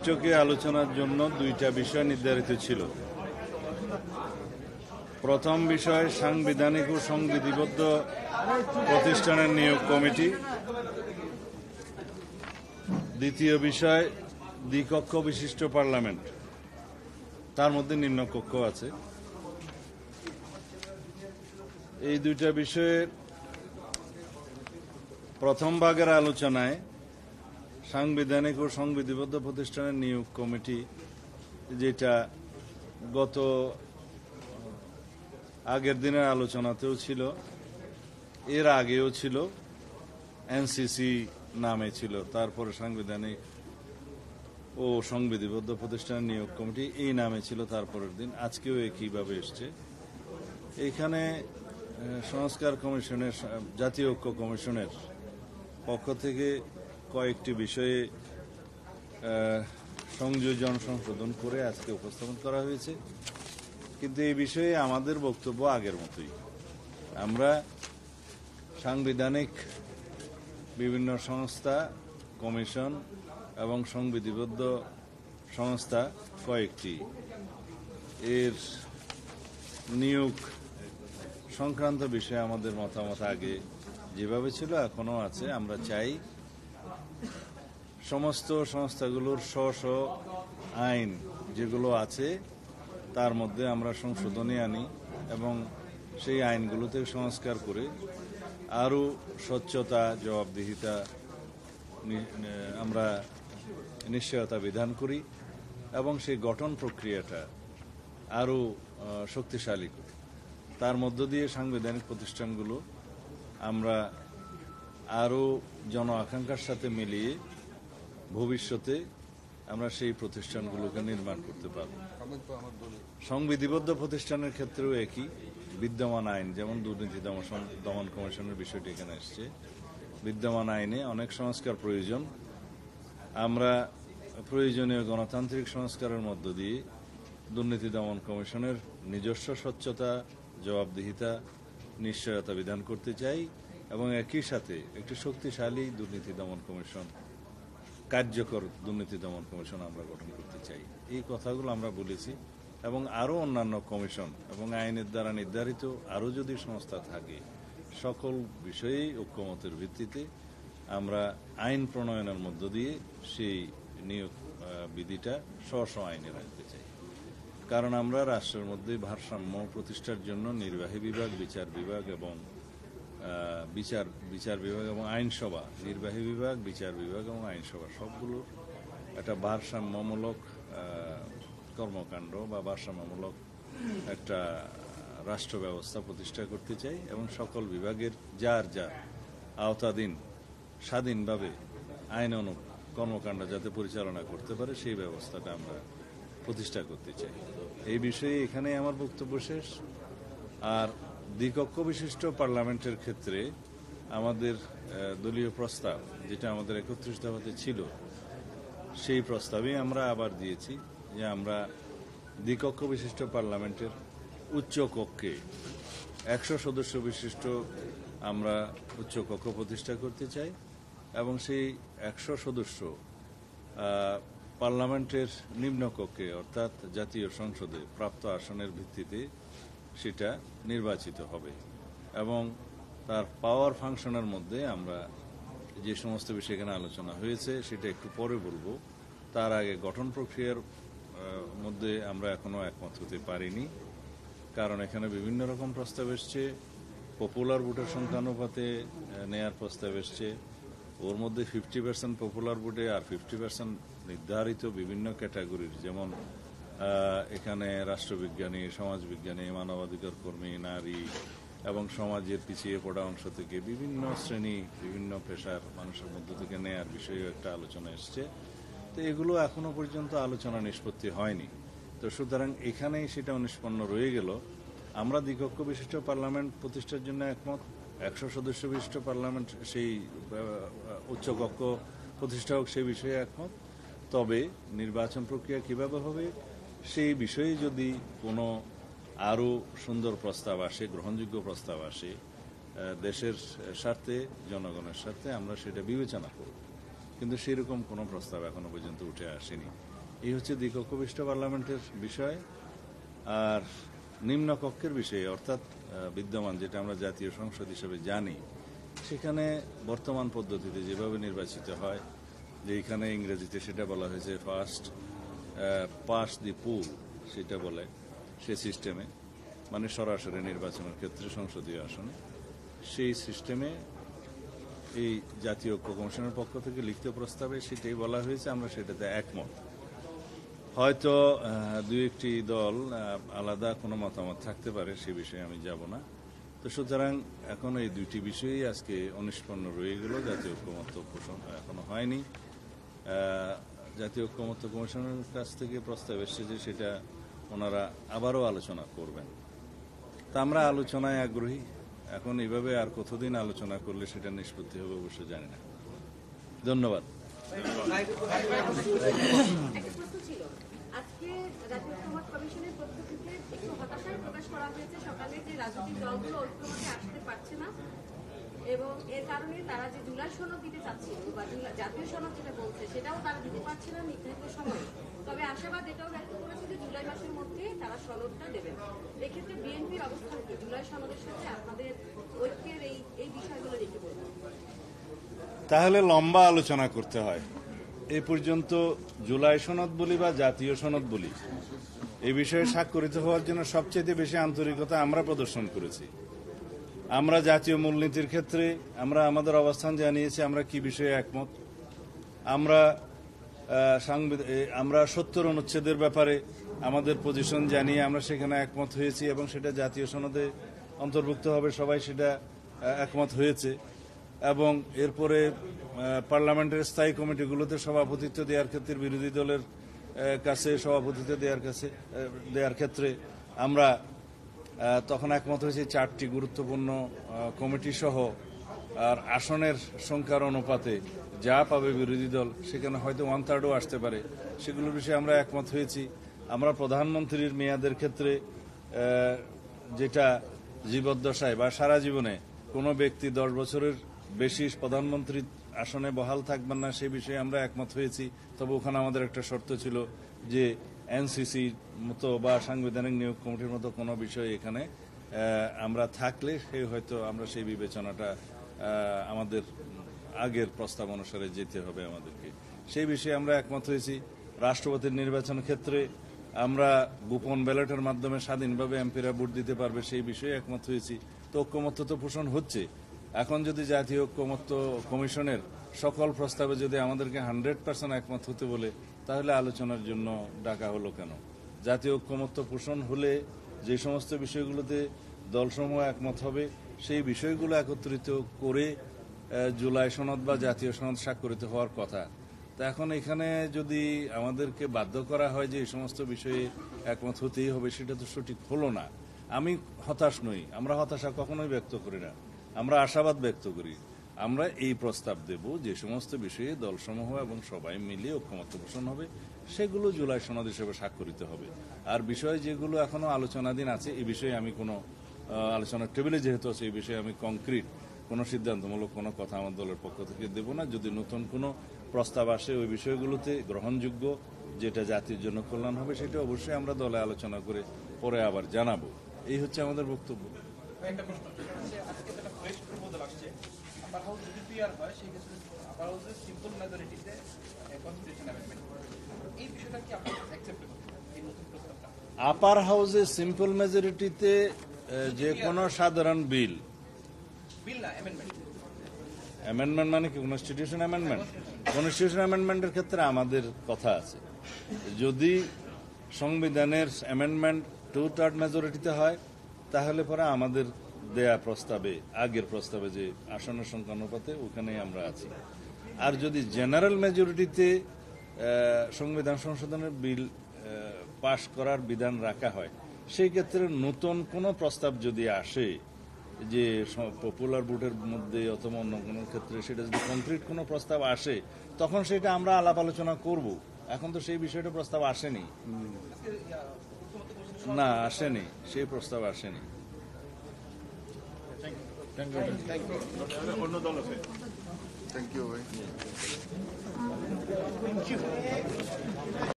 বৈঠকে আলোচনার জন্য দুইটা বিষয় নির্ধারিত ছিল। প্রথম বিষয় সাংবিধানিক ও সংবিধিবদ্ধ প্রতিষ্ঠানের নিয়োগ কমিটি, দ্বিতীয় বিষয় দ্বিকক্ষ বিশিষ্ট পার্লামেন্ট, তার মধ্যে নিম্নকক্ষ আছে। এই দুইটা বিষয়ে প্রথম ভাগের আলোচনায় সাংবিধানিক ও সংবিধিবদ্ধ প্রতিষ্ঠানের নিয়োগ কমিটি, যেটা গত আগের দিনের আলোচনাতেও ছিল, এর আগেও ছিল, এনসিসি নামে ছিল, তারপরে সাংবিধানিক ও সংবিধিবদ্ধ প্রতিষ্ঠানের নিয়োগ কমিটি এই নামে ছিল তারপরের দিন, আজকেও একইভাবে এসছে। এইখানে সংস্কার কমিশনের, জাতীয় ঐক্য কমিশনের পক্ষ থেকে কয়েকটি বিষয়ে সংযোজন সংশোধন করে আজকে উপস্থাপন করা হয়েছে। কিন্তু এই বিষয়ে আমাদের বক্তব্য আগের মতোই। আমরা সাংবিধানিক বিভিন্ন সংস্থা, কমিশন এবং সংবিধিবদ্ধ সংস্থা কয়েকটি এর নিয়োগ সংক্রান্ত বিষয়ে আমাদের মতামত আগে যেভাবে ছিল এখনো আছে। আমরা চাই সমস্ত সংস্থাগুলোর স্ব আইন যেগুলো আছে তার মধ্যে আমরা সংশোধনী আনি এবং সেই আইনগুলোতে সংস্কার করে আরও স্বচ্ছতা, জবাবদিহিতা আমরা নিশ্চয়তা বিধান করি এবং সেই গঠন প্রক্রিয়াটা আরও শক্তিশালী করি। তার মধ্য দিয়ে সাংবিধানিক প্রতিষ্ঠানগুলো আমরা আরও জন আকাঙ্ক্ষার সাথে মিলিয়ে ভবিষ্যতে আমরা সেই প্রতিষ্ঠানগুলোকে নির্মাণ করতে পারব। সংবিধিবদ্ধ প্রতিষ্ঠানের ক্ষেত্রেও একই, বিদ্যমান আইন, যেমন দুর্নীতি দমন কমিশনের বিষয়টি এখানে এসছে, বিদ্যমান আইনে অনেক সংস্কার প্রয়োজন। আমরা প্রয়োজনীয় গণতান্ত্রিক সংস্কারের মধ্য দিয়ে দুর্নীতি দমন কমিশনের নিজস্ব স্বচ্ছতা, জবাবদিহিতা, নিশ্চয়তা বিধান করতে চাই এবং একই সাথে একটি শক্তিশালী দুর্নীতি দমন কমিশন, কার্যকর দুর্নীতি দমন কমিশন আমরা গঠন করতে চাই। এই কথাগুলো আমরা বলেছি এবং আরও অন্যান্য কমিশন এবং আইনের দ্বারা নির্ধারিত আরও যদি সংস্থা থাকে, সকল বিষয়েই ঐক্যমতের ভিত্তিতে আমরা আইন প্রণয়নের মধ্য দিয়ে সেই নিয়োগ বিধিটা স্ব আইনে রাখতে চাই। কারণ আমরা রাষ্ট্রের মধ্যে ভারসাম্য প্রতিষ্ঠার জন্য নির্বাহী বিভাগ, বিচার বিভাগ এবং বিচার বিভাগ এবং আইনসভা, নির্বাহী বিভাগ, বিচার বিভাগ এবং আইনসভা সবগুলোর একটা ভারসাম্যমূলক কর্মকাণ্ড বা ভারসাম্যমূলক একটা রাষ্ট্র ব্যবস্থা প্রতিষ্ঠা করতে চাই এবং সকল বিভাগের যার আওতাধীন স্বাধীনভাবে আইন কর্মকাণ্ড যাতে পরিচালনা করতে পারে সেই ব্যবস্থাটা আমরা প্রতিষ্ঠা করতে চাই। এই বিষয়ে এখানে আমার বক্তব্য শেষ। আর দ্বিকক্ষ বিশিষ্ট পার্লামেন্টের ক্ষেত্রে আমাদের দলীয় প্রস্তাব, যেটা আমাদের 31 দফাতে ছিল, সেই প্রস্তাবে আমরা আবার দিয়েছি যে আমরা দ্বিকক্ষ বিশিষ্ট পার্লামেন্টের উচ্চ কক্ষে 100 সদস্য বিশিষ্ট আমরা উচ্চ কক্ষ প্রতিষ্ঠা করতে চাই এবং সেই 100 সদস্য পার্লামেন্টের নিম্নকক্ষে অর্থাৎ জাতীয় সংসদে প্রাপ্ত আসনের ভিত্তিতে সেটা নির্বাচিত হবে এবং তার পাওয়ার ফাংশনের মধ্যে আমরা যে সমস্ত বিষয় এখানে আলোচনা হয়েছে সেটা একটু পরে বলবো। তার আগে গঠন প্রক্রিয়ার মধ্যে আমরা এখনো একমত হতে পারিনি, কারণ এখানে বিভিন্ন রকম প্রস্তাব এসছে। পপুলার ভোটের সংখ্যানুপাতে নেয়ার প্রস্তাব এসছে, ওর মধ্যে 50% পপুলার ভোটে আর 50% নির্ধারিত বিভিন্ন ক্যাটাগরির, যেমন এখানে রাষ্ট্রবিজ্ঞানী, সমাজবিজ্ঞানী, মানবাধিকার কর্মী, নারী এবং সমাজের পিছিয়ে পড়া অংশ থেকে বিভিন্ন শ্রেণী, বিভিন্ন পেশার মানুষের মধ্য থেকে নেয়ার বিষয়েও একটা আলোচনা এসছে। তো এগুলো এখনো পর্যন্ত আলোচনা নিষ্পত্তি হয়নি। তো সুতরাং এখানেই সেটা নিষ্পন্ন রয়ে গেল। আমরা দ্বিকক্ষ বিশিষ্ট পার্লামেন্ট প্রতিষ্ঠার জন্য একমত, 100 সদস্য বিশিষ্ট পার্লামেন্ট সেই উচ্চকক্ষ প্রতিষ্ঠা হোক সেই বিষয়ে একমত। তবে নির্বাচন প্রক্রিয়া কিভাবে হবে সেই বিষয়ে যদি কোনো আরও সুন্দর প্রস্তাব আসে, গ্রহণযোগ্য প্রস্তাব আসে দেশের স্বার্থে, জনগণের স্বার্থে, আমরা সেটা বিবেচনা করব। কিন্তু সেরকম কোনো প্রস্তাব এখনো পর্যন্ত উঠে আসেনি। এই হচ্ছে দ্বিকক্ষ বিশিষ্ট পার্লামেন্টের বিষয়। আর নিম্ন কক্ষের বিষয়ে অর্থাৎ বিদ্যমান যেটা আমরা জাতীয় সংসদ হিসেবে জানি, সেখানে বর্তমান পদ্ধতিতে যেভাবে নির্বাচিত হয়, যে এখানে ইংরেজিতে সেটা বলা হয়েছে ফার্স্ট পাস দি পুল, সেটা বলে সে সিস্টেমে, মানে সরাসরি নির্বাচনের ক্ষেত্রে সংসদীয় আসনে সেই সিস্টেমে এই জাতীয় ঐক্য কমিশনের পক্ষ থেকে লিখিত প্রস্তাবে সেটাই বলা হয়েছে। আমরা সেটাতে একমত। হয়তো দুই একটি দল আলাদা কোনো মতামত থাকতে পারে, সে বিষয়ে আমি যাব না। তো সুতরাং এখন এই দুইটি বিষয়ই আজকে অনিষ্পন্ন রয়ে গেল। জাতীয় ঐক্যমত্য পোষণ এখনো হয়নি। জাতীয় ঐক্যমত্য কমিশনের কাছ থেকে প্রস্তাব এসেছে যে সেটা ওনারা আবারও আলোচনা করবেন। তা আমরা আলোচনায় আগ্রহী। এখন এইভাবে আর কতদিন আলোচনা করলে সেটা নিষ্পত্তি হবে অবশ্য জানি না। ধন্যবাদ। আজকে জাতীয় ঐক্যমত্য কমিশনের পক্ষ থেকে একটু হতাশার প্রকাশ করা হয়েছে সকালে, যে রাজনৈতিক দলগুলো ঐক্যমত্যে আসতে পারছে না এবং এর কারণে তারা যে জুলাই সনদ দিতে চাচ্ছিল বা জাতীয় সনদ যেটা বলছে সেটাও তারা দিতে পারছে না নির্ধারিত সময়ে। তবে আশাবাদ এটাও ব্যক্ত করেছে যে জুলাই মাসের মধ্যে তারা সনদটা দেবেন। এক্ষেত্রে বিএনপির অবস্থান কি জুলাই সনদের সাথে আপনাদের ঐক্যের এই বিষয়গুলো রেখে বলবেন? তাহলে লম্বা আলোচনা করতে হয়। এই পর্যন্ত জুলাই সনদ বলি বা জাতীয় সনদ বলি, এই বিষয়ে স্বাক্ষরিত হওয়ার জন্য সবচেয়ে বেশি আন্তরিকতা আমরা প্রদর্শন করেছি। আমরা জাতীয় মূলনীতির ক্ষেত্রে আমরা আমাদের অবস্থান জানিয়েছি, আমরা কি বিষয়ে একমত। আমরা 70 অনুচ্ছেদের ব্যাপারে আমাদের পজিশন জানিয়ে আমরা সেখানে একমত হয়েছি এবং সেটা জাতীয় সনদে অন্তর্ভুক্ত হবে, সবাই সেটা একমত হয়েছে। এবং এরপরে পার্লামেন্টের স্থায়ী কমিটিগুলোতে সভাপতিত্ব দেওয়ার ক্ষেত্রে বিরোধী দলের কাছে সভাপতিত্ব দেওয়ার ক্ষেত্রে আমরা তখন একমত হয়েছে 4টি গুরুত্বপূর্ণ কমিটি সহ। আর আসনের সংখ্যার অনুপাতে যা পাবে বিরোধী দল সেখানে হয়তো 1/3ও আসতে পারে, সেগুলোর বিষয়ে আমরা একমত হয়েছি। আমরা প্রধানমন্ত্রীর মেয়াদের ক্ষেত্রে যেটা জীবদ্দশায় বা সারা জীবনে কোনো ব্যক্তি 10 বছরের বেশি প্রধানমন্ত্রী আসনে বহাল থাকবেন না, সেই বিষয়ে আমরা একমত হয়েছি। তবে ওখানে আমাদের একটা শর্ত ছিল যে এনসিসির মতো বা সাংবিধানিক নিয়োগ কমিটির মতো কোনো বিষয় এখানে আমরা থাকলে হয়তো আমরা সেই বিবেচনাটা আমাদের আগের প্রস্তাব অনুসারে যেতে হবে আমাদেরকে, সেই বিষয়ে আমরা একমত হয়েছি। রাষ্ট্রপতির নির্বাচনের ক্ষেত্রে আমরা গোপন ব্যালটের মাধ্যমে স্বাধীনভাবে এমপিরা ভোট দিতে পারবে, সেই বিষয়ে একমত হয়েছি। তো ঐক্যমত্য তো পোষণ হচ্ছে। এখন যদি জাতীয় ঐক্যমত্য কমিশনের সকল প্রস্তাবে যদি আমাদেরকে 100% একমত হতে বলে, তাহলে আলোচনার জন্য ডাকা হলো কেন? জাতীয় ঐক্যমত্য পোষণ হলে যে সমস্ত বিষয়গুলোতে দলসমূহ একমত হবে সেই বিষয়গুলো একত্রিত করে জুলাই সনদ বা জাতীয় সনদ স্বাক্ষরিত হওয়ার কথা। তা এখন এখানে যদি আমাদেরকে বাধ্য করা হয় যে এই সমস্ত বিষয়ে একমত হতেই হবে, সেটা তো সঠিক হলো না। আমি হতাশ নই, আমরা হতাশা কখনোই ব্যক্ত করি না, আমরা আশাবাদ ব্যক্ত করি। আমরা এই প্রস্তাব দেব যে সমস্ত বিষয়ে দলসমূহ এবং সবাই মিলে ঐক্যমত্য পোষণ হবে, সেগুলো জুলাই সনদ হিসেবে স্বাক্ষরিত হবে। আর বিষয় যেগুলো এখনো আলোচনাধীন আছে, এই বিষয়ে আমি কোনো আলোচনার টেবিলে যেহেতু আছে, এই বিষয়ে আমি কংক্রিট কোনো সিদ্ধান্তমূলক কোনো কথা আমার দলের পক্ষ থেকে দেব না। যদি নতুন কোনো প্রস্তাব আসে ওই বিষয়গুলোতে গ্রহণযোগ্য, যেটা জাতির জন্য কল্যাণ হবে, সেটা অবশ্যই আমরা দলে আলোচনা করে পরে আবার জানাবো। এই হচ্ছে আমাদের বক্তব্য। আপার হাউসে সিম্পল মেজরিটিতে যে কোনো সাধারণ বিল অ্যামেন্ডমেন্ট মানে কি কনস্টিটিউশন অ্যামেন্ডমেন্ট? কনস্টিটিউশন অ্যামেন্ডমেন্টের ক্ষেত্রে আমাদের কথা আছে, যদি সংবিধানের অ্যামেন্ডমেন্ট 2/3 মেজরিটিতে হয় তাহলে পরে আমাদের দেয়া প্রস্তাবে, আগের প্রস্তাবে যে আসনের সংখ্যা অনুপাতে ওখানে আমরা আছি। আর যদি জেনারেল মেজরিটিতে সংবিধান সংশোধনের বিল পাশ করার বিধান রাখা হয়, সেই ক্ষেত্রে নতুন কোনো প্রস্তাব যদি আসে যে পপুলার ভোটের মধ্যে অথবা অন্য কোনো ক্ষেত্রে, সেটা যদি কংক্রিট কোনো প্রস্তাব আসে তখন সেটা আমরা আলাপ আলোচনা করব। এখন তো সেই বিষয়টা প্রস্তাব আসেনি, না আসেনি, সেই প্রস্তাব আসেনি। Thank you.